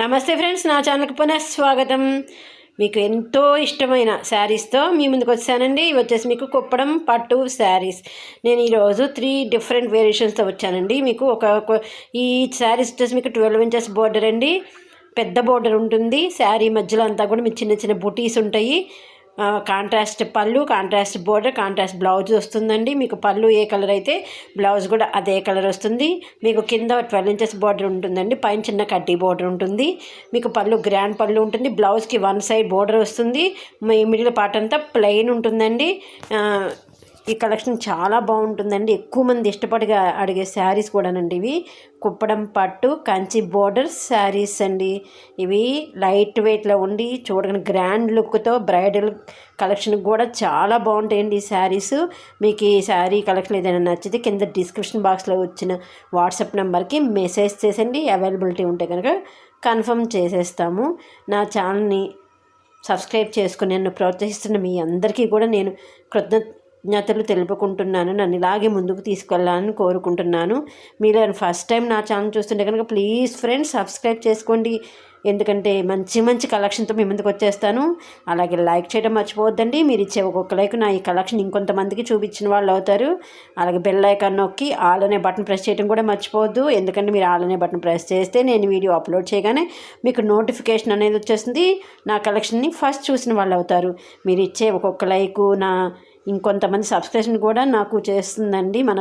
నమస్తే ఫ్రెండ్స్, నా ఛానల్కి పునః స్వాగతం. మీకు ఎంతో ఇష్టమైన శారీస్తో మీ ముందుకు వచ్చానండి. ఇవి వచ్చేసి మీకు కుప్పడం పట్టు శారీస్. నేను ఈరోజు 3 డిఫరెంట్ వేరియేషన్స్తో వచ్చానండి. మీకు ఈ శారీస్ వచ్చేసి మీకు 12 ఇంచెస్ బోర్డర్ అండి. పెద్ద బోర్డర్ ఉంటుంది. శారీ మధ్యలో అంతా కూడా మీకు చిన్న చిన్న బుటీస్ ఉంటాయి. కాంట్రాస్ట్ పళ్ళు, కాంట్రాస్ట్ బోర్డర్, కాంట్రాస్ట్ బ్లౌజ్ వస్తుందండి. మీకు పళ్ళు ఏ కలర్ అయితే బ్లౌజ్ కూడా అదే కలర్ వస్తుంది. మీకు కింద 12 ఇంచెస్ బోర్డర్ ఉంటుందండి. పైన చిన్న కడ్డీ బోర్డర్ ఉంటుంది. మీకు పళ్ళు గ్రాండ్ పళ్ళు ఉంటుంది. బ్లౌజ్కి 1 సైడ్ బోర్డర్ వస్తుంది. మీ మిడిల్ పార్ట్ అంతా ప్లెయిన్ ఉంటుందండి. ఈ కలెక్షన్ చాలా బాగుంటుందండి. ఎక్కువ మంది ఇష్టపడిగా అడిగే శారీస్ కూడానండి. ఇవి కుప్పడం పట్టు కంచి బోర్డర్ శారీస్ అండి. ఇవి లైట్ వెయిట్లో ఉండి చూడగానే గ్రాండ్ లుక్తో బ్రైడల్ కలెక్షన్ కూడా చాలా బాగుంటాయండి ఈ శారీస్. మీకు ఈ శారీ కలెక్షన్ ఏదైనా నచ్చితే కింద డిస్క్రిప్షన్ బాక్స్లో వచ్చిన వాట్సాప్ నెంబర్కి మెసేజ్ చేసండి. అవైలబిలిటీ ఉంటే కనుక కన్ఫర్మ్ చేసేస్తాము. నా ఛానల్ని సబ్స్క్రైబ్ చేసుకుని నన్ను ప్రోత్సహిస్తున్న మీ అందరికీ కూడా నేను కృతజ్ఞతలు తెలుపుకుంటున్నాను. నన్ను ఇలాగే ముందుకు తీసుకెళ్ళాలని కోరుకుంటున్నాను. మీరు ఫస్ట్ టైం నా ఛానల్ చూస్తుంటే కనుక ప్లీజ్ ఫ్రెండ్స్ సబ్స్క్రైబ్ చేసుకోండి. ఎందుకంటే మంచి మంచి కలెక్షన్తో మీ ముందుకు వచ్చేస్తాను. అలాగే లైక్ చేయడం మర్చిపోవద్దండి. మీరు ఇచ్చే ఒక్కొక్క లైక్ నా ఈ కలెక్షన్ ఇంకొంతమందికి చూపించిన వాళ్ళు అవుతారు. అలాగే బెల్ ఐకాన్ నొక్కి ఆల్ అనే బటన్ ప్రెస్ చేయడం కూడా మర్చిపోవద్దు. ఎందుకంటే మీరు ఆల్ అనే బటన్ ప్రెస్ చేస్తే నేను వీడియో అప్లోడ్ చేయగానే మీకు నోటిఫికేషన్ అనేది వచ్చేస్తుంది. నా కలెక్షన్ని ఫస్ట్ చూసిన వాళ్ళు అవుతారు. మీరు ఇచ్చే ఒక్కొక్క లైకు నా ఇంకొంతమంది సబ్స్క్రిప్షన్ కూడా నాకు చేస్తుందండి. మన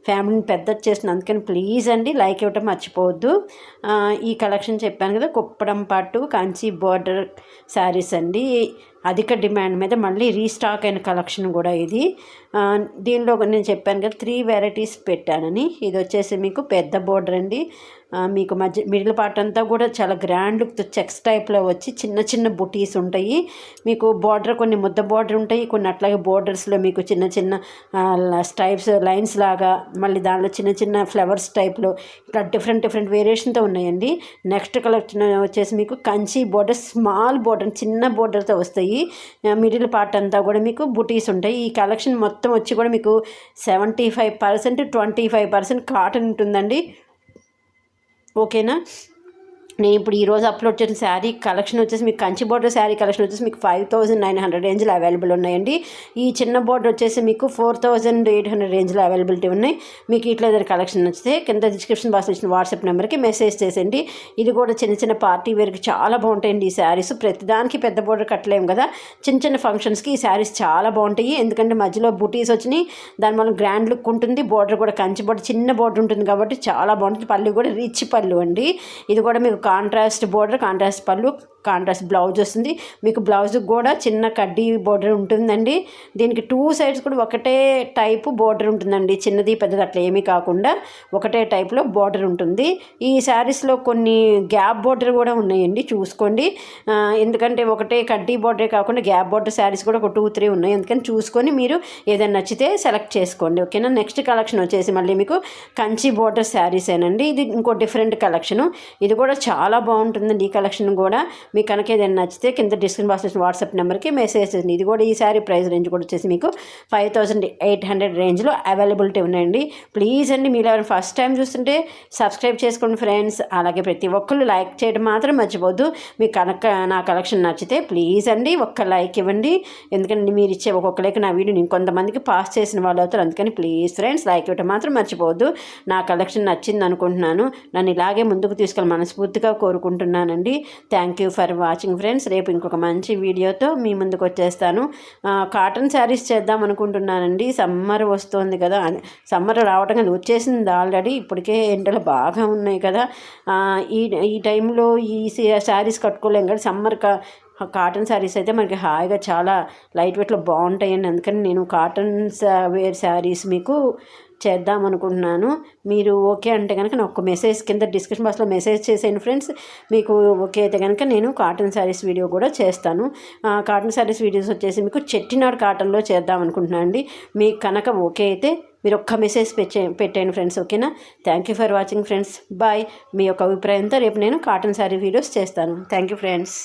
ఫ్యామిలీని పెద్దది చేస్తుంది. అందుకని ప్లీజ్ అండి లైక్ ఇవ్వటం మర్చిపోవద్దు. ఈ కలెక్షన్ చెప్పాను కదా, కుప్పడం పట్టు కంచి బోర్డర్ శారీస్ అండి. అధిక డిమాండ్ మీద మళ్ళీ రీస్టాక్ అయిన కలెక్షన్ కూడా ఇది. దీనిలో నేను చెప్పాను కదా 3 వెరైటీస్ పెట్టానని. ఇది వచ్చేసి మీకు పెద్ద బోర్డర్ అండి. మీకు మిడిల్ పార్ట్ అంతా కూడా చాలా గ్రాండ్ లుక్ చెక్స్ టైప్లో వచ్చి చిన్న చిన్న బుటీస్ ఉంటాయి. మీకు బార్డర్ కొన్ని ముద్ద బార్డర్ ఉంటాయి, కొన్ని అట్లాగే బోర్డర్స్లో మీకు చిన్న చిన్న స్టైప్స్ లైన్స్ లాగా, మళ్ళీ దానిలో చిన్న చిన్న ఫ్లవర్స్ టైప్లో ఇట్లా డిఫరెంట్ వేరియేషన్తో ఉన్నాయండి. నెక్స్ట్ కలెక్షన్ వచ్చేసి మీకు కంచి బోర్డర్, స్మాల్ బోర్డర్, చిన్న బోర్డర్తో వస్తాయి. మిడిల్ పార్ట్ అంతా కూడా మీకు బుటీస్ ఉంటాయి. ఈ కలెక్షన్ మొత్తం వచ్చి కూడా మీకు 75% 25% కాటన్ ఉంటుందండి. ఓకేనా. నేను ఇప్పుడు ఈరోజు అప్లోడ్ చేసిన శారీ కలెక్షన్ వచ్చేసి మీకు కంచి బోర్డర్ శారీ కలెక్షన్ వచ్చేసి మీకు 5900 రేంజ్లో అవైలబుల్ ఉన్నాయండి. ఈ చిన్న బోర్డర్ వచ్చేసి మీకు 4800 రేంజ్లో అవైలబిలిటీ ఉన్నాయి. మీకు ఇట్లా ఏదైనా కలెక్షన్ నచ్చితే కింద డిస్క్రిప్షన్ బాక్స్లో ఇచ్చిన వాట్సాప్ నెంబర్కి మెసేజ్ చేసేయండి. ఇది కూడా చిన్న చిన్న పార్టీ వేర్కి చాలా బాగుంటాయండి ఈ శారీస్. ప్రతిదానికి పెద్ద బోర్డర్ కట్టలేము కదా, చిన్న చిన్న ఫంక్షన్స్కి ఈ శారీస్ చాలా బాగుంటాయి. ఎందుకంటే మధ్యలో బుటీస్ వచ్చినాయి, దానివల్ల గ్రాండ్ లుక్ ఉంటుంది. బోర్డర్ కూడా కంచి బోర్డర్ చిన్న బోర్డర్ ఉంటుంది కాబట్టి చాలా బాగుంటుంది. పళ్ళు కూడా రిచ్ పళ్ళు అండి. ఇది కూడా మీకు కాంట్రాస్ట్ బోర్డర్, కాంట్రాస్ట్ పళ్ళు, కాంట్రాస్ట్ బ్లౌజ్ వస్తుంది. మీకు బ్లౌజ్ కూడా చిన్న కడ్డీ బోర్డర్ ఉంటుందండి. దీనికి 2 సైడ్స్ కూడా ఒకటే టైపు బోర్డర్ ఉంటుందండి. చిన్నది పెద్దది అట్లా ఏమీ కాకుండా ఒకటే టైప్లో బోర్డర్ ఉంటుంది. ఈ శారీస్లో కొన్ని గ్యాప్ బోర్డర్ కూడా ఉన్నాయండి, చూసుకోండి. ఎందుకంటే ఒకటే కడ్డీ బోర్డరే కాకుండా గ్యాప్ బోర్డర్ శారీస్ కూడా ఒక 2, 3 ఉన్నాయి. అందుకని చూసుకొని మీరు ఏదైనా నచ్చితే సెలెక్ట్ చేసుకోండి. ఓకేనా. నెక్స్ట్ కలెక్షన్ వచ్చేసి మళ్ళీ మీకు కంచి బోర్డర్ శారీసేనండి. ఇది ఇంకో డిఫరెంట్ కలెక్షను. ఇది కూడా చాలా బాగుంటుందండి. ఈ కలెక్షన్ కూడా మీకు కనుక ఏదైనా నచ్చితే కింద డిస్క్రిప్షన్ బాక్స్ వాట్సాప్ నెంబర్కి మెసేజ్ చేయండి. ఇది కూడా ఈ శారీ ప్రైస్ రేంజ్ కూడా వచ్చేసి మీకు 5800 రేంజ్లో అవైలబిలిటీ ఉన్నాయండి. ప్లీజ్ అండి మీరు ఎవరైనా ఫస్ట్ టైం చూస్తుంటే సబ్స్క్రైబ్ చేసుకోండి ఫ్రెండ్స్. అలాగే ప్రతి ఒక్కళ్ళు లైక్ చేయడం మాత్రం మర్చిపోద్దు. మీకు కనుక నా కలెక్షన్ నచ్చితే ప్లీజ్ అండి ఒక్క లైక్ ఇవ్వండి. ఎందుకంటే మీరు ఇచ్చే ఒక్కొక్క లైక్ నా వీడియోని ఇంకొంతమందికి పాస్ చేసిన వాళ్ళు అవుతారు. అందుకని ప్లీజ్ ఫ్రెండ్స్ లైక్ ఇవ్వడం మాత్రం మర్చిపోవద్దు. నా కలెక్షన్ నచ్చింది అనుకుంటున్నాను. నన్ను ఇలాగే ముందుకు తీసుకెళ్ళి మనస్ఫూర్తిగా కోరుకుంటున్నానండి. Thank you for watching friends. రేపు ఇంకొక మంచి వీడియోతో మీ ముందుకు వచ్చేస్తాను. కాటన్ శారీస్ చేద్దాం అనుకుంటున్నానండి. సమ్మర్ వస్తుంది కదా, సమ్మర్ రావటం కదా, వచ్చేసింది ఆల్రెడీ. ఇప్పటికే ఎండలు బాగా ఉన్నాయి కదా. ఈ టైంలో ఈ శారీస్ కట్టుకోలేం కదా. సమ్మర్ కాటన్ శారీస్ అయితే మనకి హాయిగా చాలా లైట్ వెయిట్లో బాగుంటాయండి. అందుకని నేను కాటన్ వేర్ శారీస్ మీకు చేద్దాం అనుకుంటున్నాను. మీరు ఓకే అంటే కనుక నాకు ఒక మెసేజ్ కింద డిస్క్రిప్షన్ బాక్స్లో మెసేజ్ చేసేయండి ఫ్రెండ్స్. మీకు ఓకే అయితే కనుక నేను కాటన్ శారీస్ వీడియో కూడా చేస్తాను. కాటన్ శారీస్ వీడియోస్ వచ్చేసి మీకు చెట్టినాడు కాటన్లో చేద్దాం అనుకుంటున్నాను అండి. మీకు కనుక ఓకే అయితే మీరు ఒక్క మెసేజ్ పెట్టండి ఫ్రెండ్స్. ఓకేనా. Thank you for watching friends. Bye. మీ యొక్క అభిప్రాయంతో రేపు నేను కాటన్ శారీ వీడియోస్ చేస్తాను. Thank you friends.